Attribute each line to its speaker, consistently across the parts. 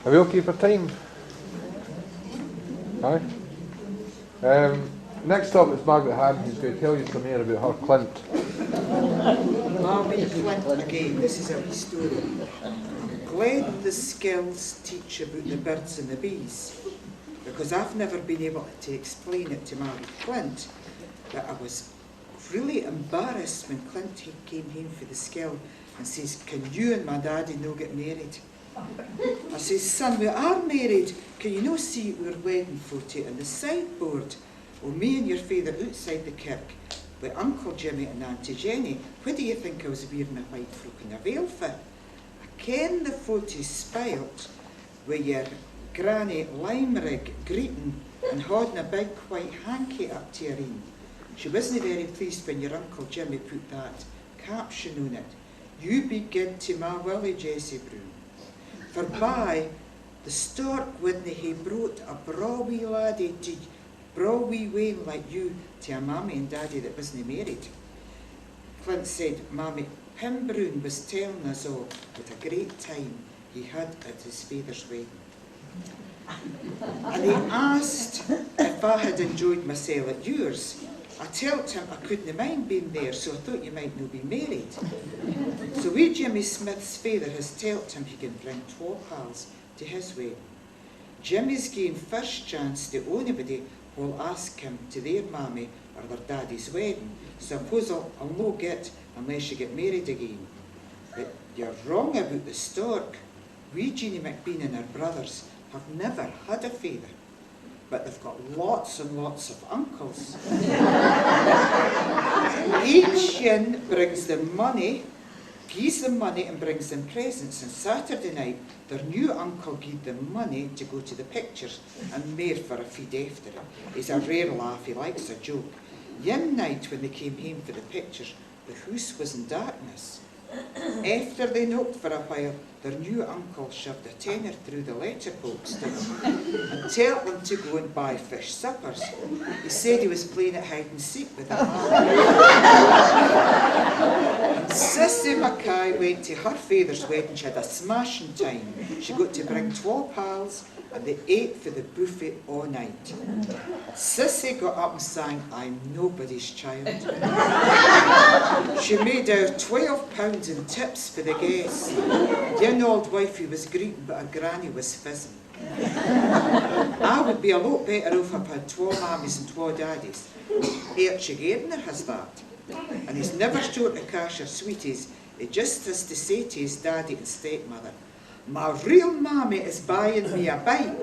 Speaker 1: Are we okay for time? Aye. Next up is Margaret Hadden, who's going to tell you some more about her Clint.
Speaker 2: Margaret Clint again, this is a wee story. Glad the skills teach about the birds and the bees, because I've never been able to explain it to Margaret Clint, but I was really embarrassed when Clint came home for the skill and says, "Can you and my daddy no get married?" I says, "Son, we are married. Can you no see our wedding photo on the sideboard? Well, me and your father outside the kirk with Uncle Jimmy and Auntie Jenny. What do you think I was wearing a white frock and a veil for? I ken the photo spoilt with your granny Limerick greeting and holding a big white hanky up to her een. She wasn't very pleased when your Uncle Jimmy put that caption on it. You be good to my Willie Jessie Brown. For by the stork wouldn't he brought a braw wee laddie to braw wee wayne like you to a mammy and daddy that wasn't married." Clint said, "Mammy, Pim Brown was telling us all what a great time he had at his father's wedding. And he asked if I had enjoyed myself at yours. I told him I couldn't mind being there, so I thought you might not be married. So wee Jimmy Smith's father has told him he can bring 12 pals to his wedding. Jimmy's gained first chance to anybody who'll ask him to their mammy or their daddy's wedding, so I suppose I'll no get unless you get married again. But you're wrong about the stork. Wee Jeannie McBean and her brothers have never had a father, but they've got lots and lots of uncles. Each yin brings them money, gives them money and brings them presents, and Saturday night their new uncle gave them money to go to the pictures and more for a feed after it. He's a rare laugh, he likes a joke. Yin night when they came home for the pictures, the house was in darkness. After they knocked for a while, their new uncle shoved a tenner through the letterbox to them and told them to go and buy fish suppers. He said he was playing at hide and seek with their mother. And Sissy Mackay went to her father's wedding. She had a smashing time. She got to bring 12 pals and they ate for the buffet all night. Sissy got up and sang, "I'm nobody's child." She made out £12 in tips for the guests. Yin old wifey was greeting, but her granny was fizzing. I would be a lot better off if I had 12 mammies and 12 daddies. Archie Gardner has that. And he's never short of cash or sweeties. He just has to say to his daddy and stepmother, "My real mammy is buying me a bike,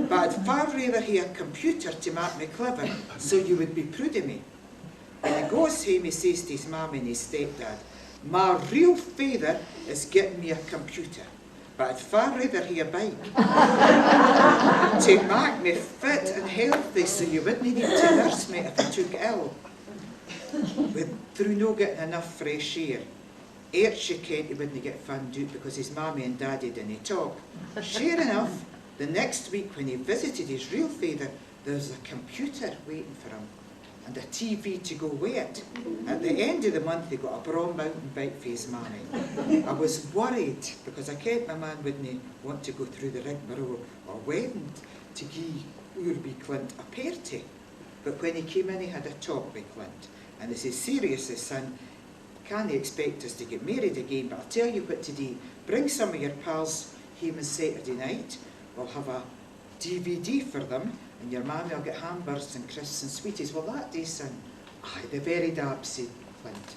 Speaker 2: but I'd far rather have a computer to make me clever, so you would be proud of me." When he goes home, he says to his mammy and his stepdad, "My real father is getting me a computer, but I'd far rather have a bike to make me fit and healthy, so you wouldn't need to nurse me if I took ill." Through no getting enough fresh air, Archie kent he wouldn't get found out because his mammy and daddy didn't talk. Sure enough, the next week when he visited his real father, there was a computer waiting for him and a TV to go with it. At the end of the month, he got a brown mountain bike for his mammy. I was worried because I kent my man wouldn't want to go through the rigmarole or wedding to give Oor Clint a party. But when he came in, he had a talk with Clint. And he says, "Seriously, son, can't expect us to get married again, but I'll tell you what to do. Bring some of your pals home on Saturday night. We'll have a DVD for them, and your mammy will get hamburgers and crisps and sweeties." "Well, that day, son." "Aye, the very dab," said Clint.